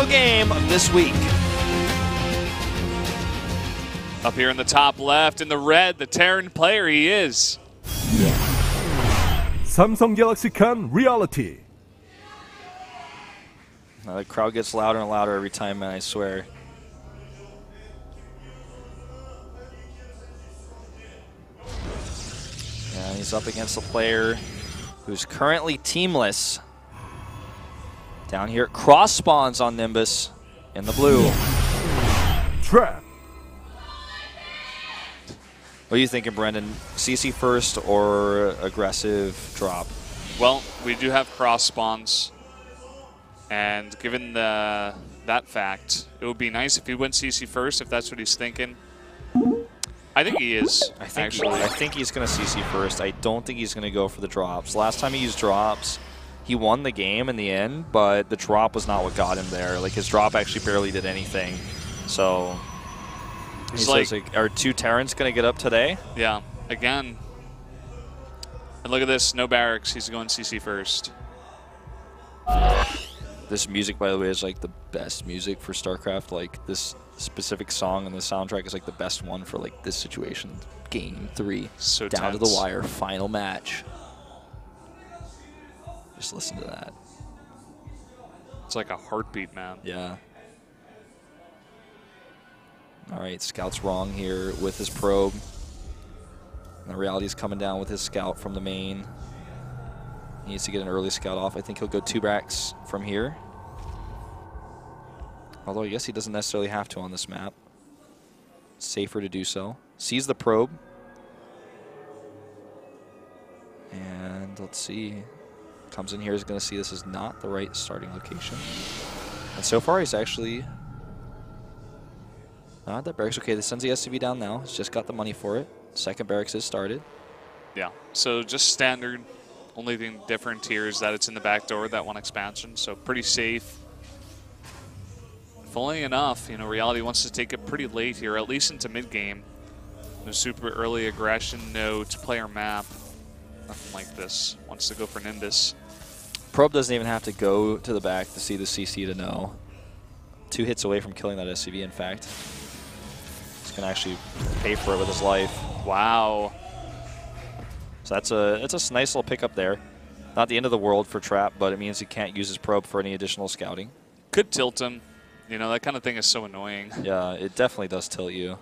game of this week. Up here in the top left, in the red, the Terran player he is. Samsung Galaxy Can Reality. The crowd gets louder and louder every time, man, I swear. And he's up against a player who's currently teamless. Down here, cross spawns on Nimbus in the blue. Trap. What are you thinking, Brendan? CC first or aggressive drop? Well, we do have cross spawns, and given that fact, it would be nice if he went CC first, if that's what he's thinking. I think he is, I think he's going to CC first. I don't think he's going to go for the drops. Last time he used drops, he won the game in the end, but the drop was not what got him there. Like, his drop actually barely did anything. So he's like, are 2 Terrans going to get up today? Yeah, again. And look at this, no barracks. He's going CC first. This music, by the way, is like the best music for StarCraft. Like, this specific song and the soundtrack is like the best one for like this situation. Game 3, so down tense. to the wire, final match. Just listen to that. It's like a heartbeat, man. Yeah. All right, Scout's wrong here with his probe. And Reality's coming down with his scout from the main. He needs to get an early scout off. I think he'll go 2 barracks from here. Although I guess he doesn't necessarily have to on this map. It's safer to do so. Sees the probe. And let's see. Comes in here, is going to see this is not the right starting location. And so far he's actually not that barracks. Okay, this sends the SCV down now. He's just got the money for it. Second barracks is started. Yeah, so just standard. Only thing different here is that it's in the back door, that one expansion, so pretty safe. If only enough, you know, Reality wants to take it pretty late here, at least into mid-game. No super early aggression, no two-player map. Nothing like this. Wants to go for Nimbus. Probe doesn't even have to go to the back to see the CC to know. 2 hits away from killing that SCV, in fact. He's going to actually pay for it with his life. Wow. So that's a nice little pickup there. Not the end of the world for Trap, but it means he can't use his probe for any additional scouting. Could tilt him. You know, that kind of thing is so annoying. Yeah, it definitely does tilt you.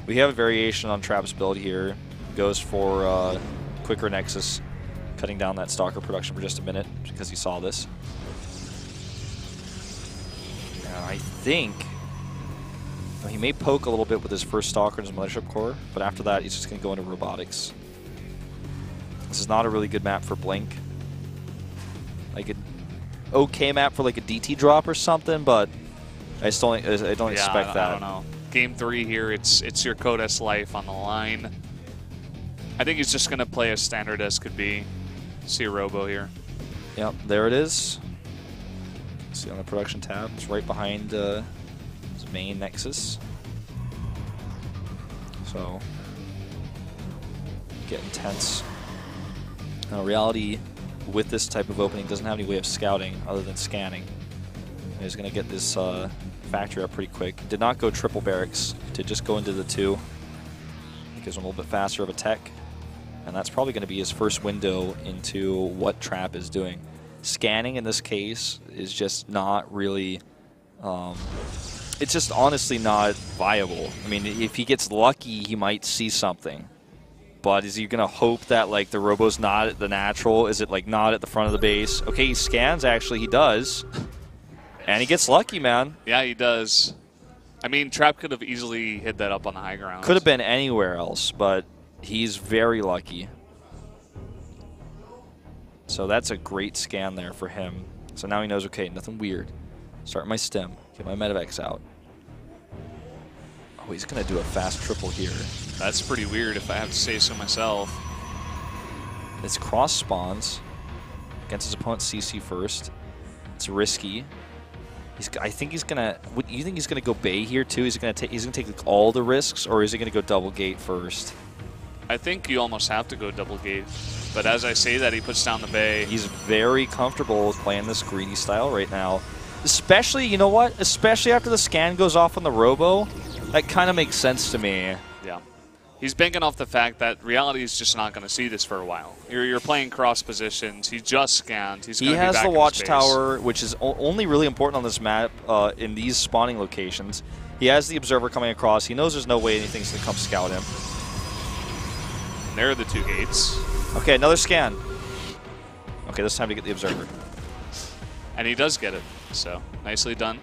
We have a variation on Trap's build here. Goes for quicker Nexus, cutting down that Stalker production for just a minute because he saw this. And I think he may poke a little bit with his first Stalker and his Mothership Core, but after that he's just going to go into Robotics. This is not a really good map for Blink. Like an okay map for like a DT drop or something, but I don't expect that. I don't know. Game 3 here, it's your Codex life on the line. I think he's just going to play as standard as could be. See a Robo here. Yep, there it is. See on the production tab, it's right behind his main Nexus. So, get intense. Now, Reality, with this type of opening, doesn't have any way of scouting other than scanning. And he's going to get this factory up pretty quick. Did not go triple barracks, to just go into the 2. Gives him a little bit faster of a tech. And that's probably going to be his first window into what Trap is doing. Scanning in this case is just not really, it's just honestly not viable. I mean, if he gets lucky, he might see something. But is he going to hope that like the Robo's not at the natural? Is it like not at the front of the base? Okay, he scans actually, he does. And he gets lucky, man. Yeah, he does. I mean, Trap could have easily hit that up on the high ground. Could have been anywhere else, but he's very lucky. So that's a great scan there for him. So now he knows, okay, nothing weird. Start my stem, get my Medivacs out. Oh, he's going to do a fast triple here. That's pretty weird if I have to say so myself. It's cross spawns against his opponent's CC first. It's risky. I think he's gonna. You think he's gonna go Bay here too? He's gonna take like all the risks, or is he gonna go double gate first? I think you almost have to go double gate. But as I say that, he puts down the Bay. He's very comfortable with playing this greedy style right now. Especially, you know what? Especially after the scan goes off on the Robo, that kind of makes sense to me. Yeah. He's banking off the fact that Reality is just not going to see this for a while. You're playing cross positions. He just scanned. He has the watchtower, which is only really important on this map in these spawning locations. He has the observer coming across. He knows there's no way anything's going to come scout him. And there are the 2 gates. Okay, another scan. Okay, this time to get the observer. And he does get it, so nicely done.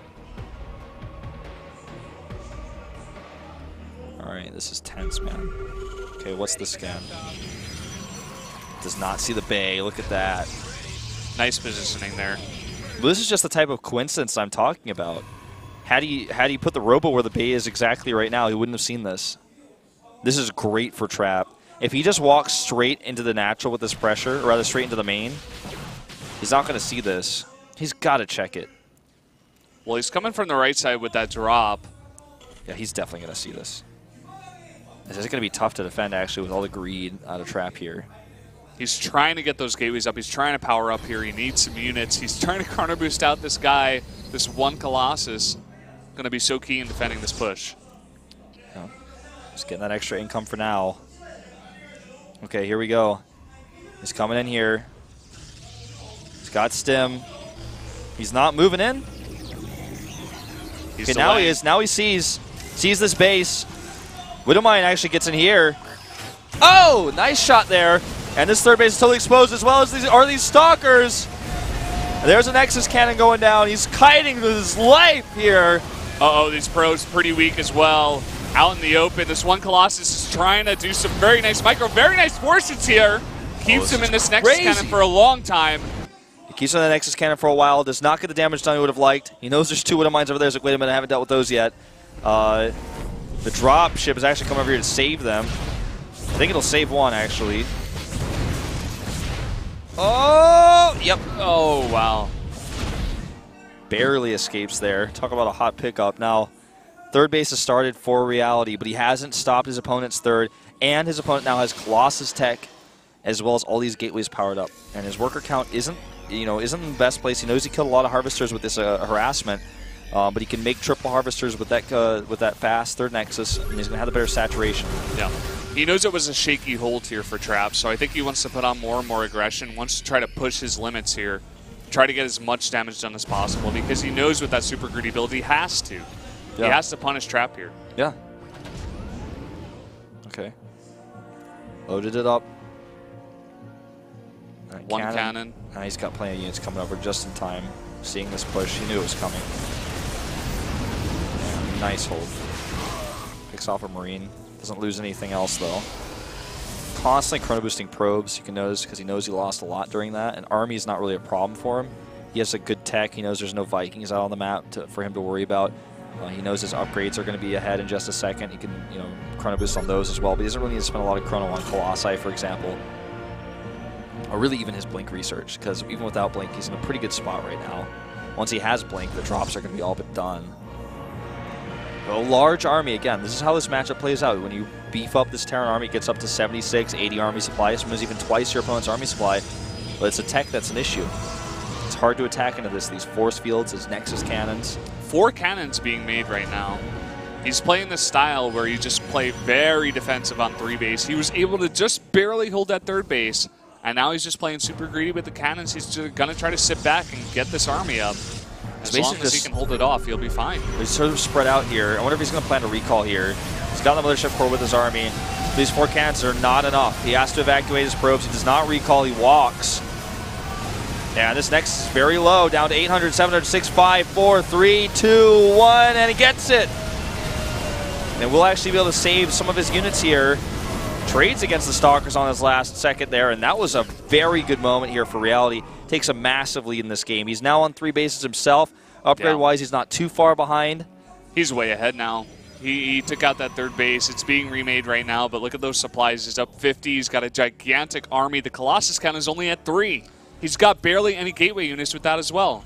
All right, this is tense, man. Okay, what's the scan? Does not see the bay. Look at that. Nice positioning there. But this is just the type of coincidence I'm talking about. Had he put the Robo where the bay is exactly right now, he wouldn't have seen this. This is great for Trap. If he just walks straight into the natural with this pressure, or rather straight into the main, he's not going to see this. He's got to check it. Well, he's coming from the right side with that drop. Yeah, he's definitely going to see this. This is going to be tough to defend, actually, with all the greed out of Trap here. He's trying to get those gateways up. He's trying to power up here. He needs some units. He's trying to chrono boost out this guy, this one Colossus. Going to be so key in defending this push. Yeah. Just getting that extra income for now. Okay, here we go. He's coming in here. He's got stim. He's not moving in. Okay, now he is. Now he sees this base. Widowmine actually gets in here. Oh, nice shot there. And this third base is totally exposed, as well as these stalkers. And there's a Nexus cannon going down. He's kiting with his life here. Uh-oh, these pros pretty weak as well. Out in the open, this one Colossus is trying to do some very nice forces here. Keeps him in this Nexus cannon for a long time. He keeps him in the Nexus cannon for a while. Does not get the damage done he would have liked. He knows there's 2 Widowmines over there. He's like, wait a minute, I haven't dealt with those yet. The drop ship is actually coming over here to save them. I think it'll save one, actually. Oh, yep. Oh, wow. Barely escapes there. Talk about a hot pickup. Now, third base has started for Reality, but he hasn't stopped his opponent's third, and his opponent now has Colossus tech, as well as all these gateways powered up. And his worker count isn't in the best place. He knows he killed a lot of harvesters with this harassment, but he can make triple harvesters with that fast third Nexus, and he's going to have the better saturation. Yeah. He knows it was a shaky hold here for Trap, so I think he wants to put on more and more aggression, wants to try to push his limits here, try to get as much damage done as possible, because he knows with that super greedy build he has to. Yeah. He has to punish Trap here. Yeah. Okay. Loaded it up. One cannon. He's got plenty of units coming over just in time. Seeing this push, he knew it was coming. Yeah, nice hold. Picks off a Marine. Doesn't lose anything else, though. Constantly chrono boosting probes, you can notice, because he knows he lost a lot during that. And Army is not really a problem for him. He has a good tech. He knows there's no Vikings out on the map for him to worry about. He knows his upgrades are going to be ahead in just a second. He can, chrono boost on those as well. But he doesn't really need to spend a lot of chrono on Colossi, for example. Or really even his Blink research, because even without Blink, he's in a pretty good spot right now. Once he has Blink, the drops are going to be all but done. But a large army, again, this is how this matchup plays out. When you beef up this Terran army, it gets up to 76, 80 army supply, sometimes even twice your opponent's army supply. But it's a tech that's an issue. It's hard to attack into this. These force fields, his Nexus cannons. 4 cannons being made right now. He's playing this style where you just play very defensive on 3 base. He was able to just barely hold that 3rd base, and now he's just playing super greedy with the cannons. He's just going to try to sit back and get this army up. As long as he can hold it off, he'll be fine. He's sort of spread out here. I wonder if he's going to plan a recall here. He's got the Mothership Core with his army. These 4 cannons are not enough. He has to evacuate his probes. He does not recall. He walks. Yeah, this next is very low, down to 800, 700, 6, 5, 4, 3, 2, 1, and he gets it. And we'll actually be able to save some of his units here. Trades against the Stalkers on his last second there, and that was a very good moment here for Reality. Takes a massive lead in this game. He's now on 3 bases himself. Upgrade-wise, he's not too far behind. He's way ahead now. He took out that 3rd base. It's being remade right now, but look at those supplies. He's up 50. He's got a gigantic army. The Colossus count is only at 3. He's got barely any gateway units with that as well.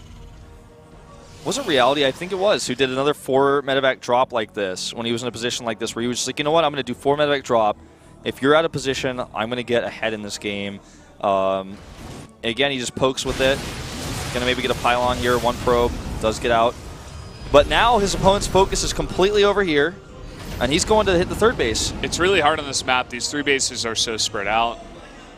Was it Reality? I think it was, who did another 4 medevac drop like this when he was in a position like this where he was just like, you know what, I'm going to do 4 medevac drop. If you're out of position, I'm going to get ahead in this game. Again, he just pokes with it. Going to maybe get a pylon here, 1 probe. does get out. But now his opponent's focus is completely over here, and he's going to hit the third base. It's really hard on this map. These 3 bases are so spread out.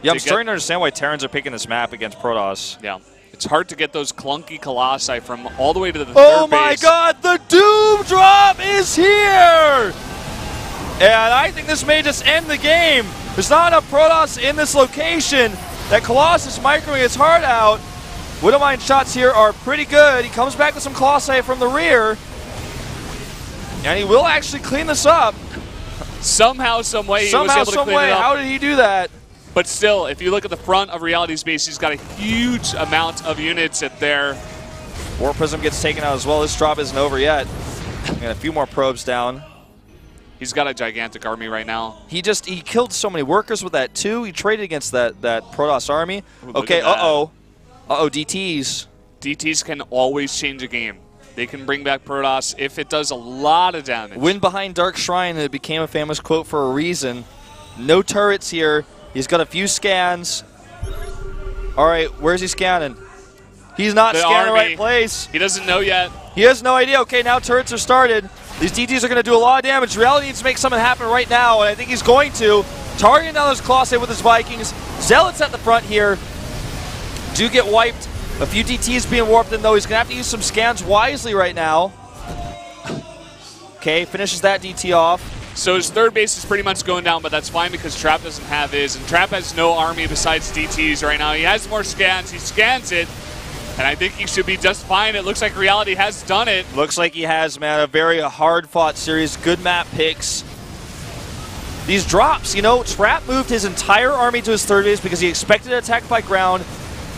Yeah, I'm starting to understand why Terrans are picking this map against Protoss. Yeah. It's hard to get those clunky Colossi from all the way to the third base. Oh my god, the Doom Drop is here! And I think this may just end the game. There's not enough Protoss in this location. That Colossus microing his heart out. Widowmine shots here are pretty good. He comes back with some Colossi from the rear. And he will actually clean this up. Somehow, some way, he was able to clean it up. How did he do that? But still, if you look at the front of Reality's base, he's got a huge amount of units at there. War Prism gets taken out as well. This drop isn't over yet. Got a few more probes down. He's got a gigantic army right now. He killed so many workers with that too. He traded against that Protoss army. Ooh, okay, uh-oh. Uh-oh, DTs. DTs can always change a game. They can bring back Protoss if it does a lot of damage. Win behind Dark Shrine, it became a famous quote for a reason. No turrets here. He's got a few scans. All right, where's he scanning? He's not scanning the right place. He doesn't know yet. He has no idea. Okay, now turrets are started. These DTs are going to do a lot of damage. Reality needs to make something happen right now, and I think he's going to. Targeting down those Colossi with his Vikings. Zealots at the front here do get wiped. A few DTs being warped in, though. He's going to have to use some scans wisely right now. Okay, finishes that DT off. So his third base is pretty much going down, but that's fine because Trap doesn't have his, and Trap has no army besides DTs right now. He has more scans. He scans it, and I think he should be just fine. It looks like Reality has done it. Looks like he has, man. A very hard-fought series. Good map picks. These drops, you know, Trap moved his entire army to his third base because he expected an attack by ground.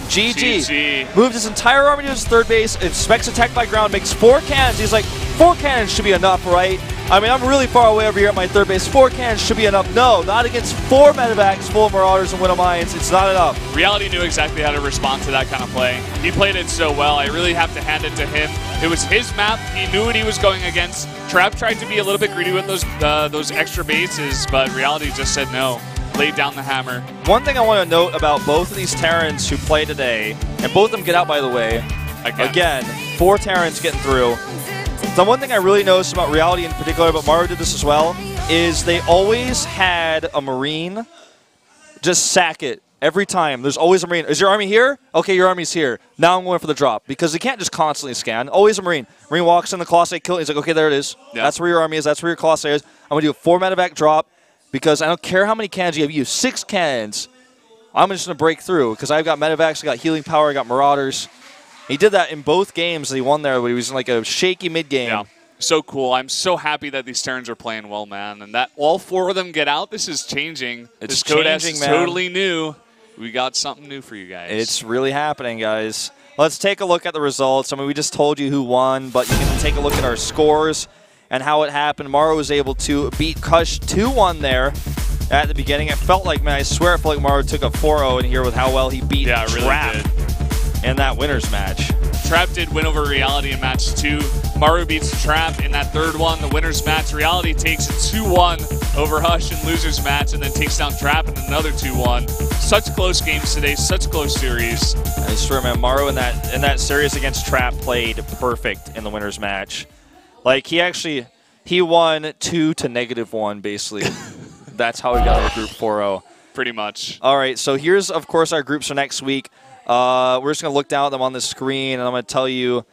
GG. Moved his entire army to his third base, expects attack by ground, makes 4 cannons. He's like, 4 cannons should be enough, right? I mean, I'm really far away over here at my third base. 4 cannons should be enough. No, not against 4 medevacs full of Marauders and Widowmines. It's not enough. Reality knew exactly how to respond to that kind of play. He played it so well. I really have to hand it to him. It was his map. He knew what he was going against. Trap tried to be a little bit greedy with those extra bases, but Reality just said no. Laid down the hammer. One thing I want to note about both of these Terrans who play today, and both of them get out, by the way. Again 4 Terrans getting through. The one thing I really noticed about Reality in particular, but Mario did this as well, is they always had a Marine just sack it every time. There's always a Marine. Is your army here? Okay, your army's here. Now I'm going for the drop. Because they can't just constantly scan. Always a Marine. Marine walks in the Colossi, kill it. He's like, okay, there it is. Yeah. That's where your army is. That's where your Colossi is. I'm going to do a 4 medevac drop. Because I don't care how many cannons you have. You have 6 cannons. I'm just going to break through. Because I've got medevacs, I got healing power, I got Marauders. He did that in both games that he won there, but he was in like a shaky mid-game. Yeah, so cool. I'm so happy that these Terrans are playing well, man. And that all 4 of them get out, this is changing. It's this Codex changing, is man. Totally new. We got something new for you guys. It's really happening, guys. Let's take a look at the results. I mean, we just told you who won, but you can take a look at our scores and how it happened. Maro was able to beat Kush 2-1 there at the beginning. It felt like, man, I swear it felt like Maro took a 4-0 in here with how well he beat Trap in that winner's match. Trap did win over Reality in match 2. Maru beats Trap in that third one, the winner's match. Reality takes a 2-1 over Hush in loser's match and then takes down Trap in another 2-1. Such close games today, such close series. I swear, man, Maru in that series against Trap played perfect in the winner's match. Like, he won 2 to -1, basically. That's how we got our group 4-0. Pretty much. All right, so here's, of course, our groups for next week. We're just going to look down at them on the screen, and I'm going to tell you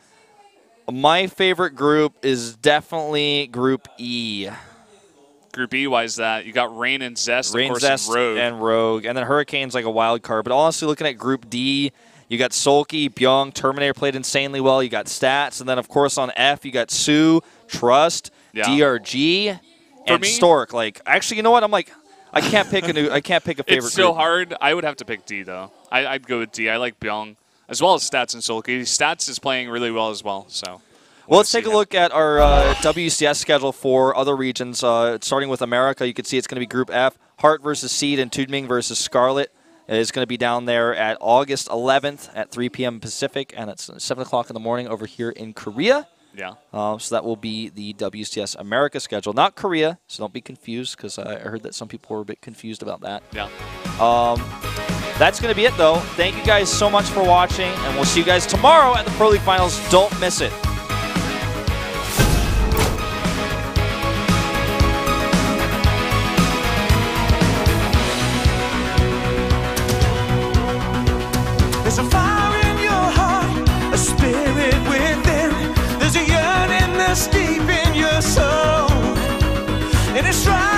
my favorite group is definitely Group E. Group E, why is that? You got Rain and Zest, Rain, of course, Zest, and Rogue. And then Hurricane's like a wild card. But honestly, looking at Group D, you got Sulky, Byung, Terminator played insanely well. You got Stats. And then, of course, on F, you got Sue, Trust, DRG, and Stork. Like, actually, you know what? I'm like, I can't pick a favorite It's so group. hard. I would have to pick D, though. I'd go with D. I like Byung, as well as Stats and Sulky. Stats is playing really well as well. So, well, let's take a look at our WCS schedule for other regions. Starting with America, you can see it's going to be Group F. Heart versus Seed and Tudming versus Scarlet is going to be down there at August 11th at 3 p.m. Pacific, and it's 7 o'clock in the morning over here in Korea. Yeah. So that will be the WCS America schedule, not Korea. So don't be confused, because I heard that some people were a bit confused about that. Yeah. That's going to be it, though. Thank you guys so much for watching, and we'll see you guys tomorrow at the Pro League Finals. Don't miss it. finish strong.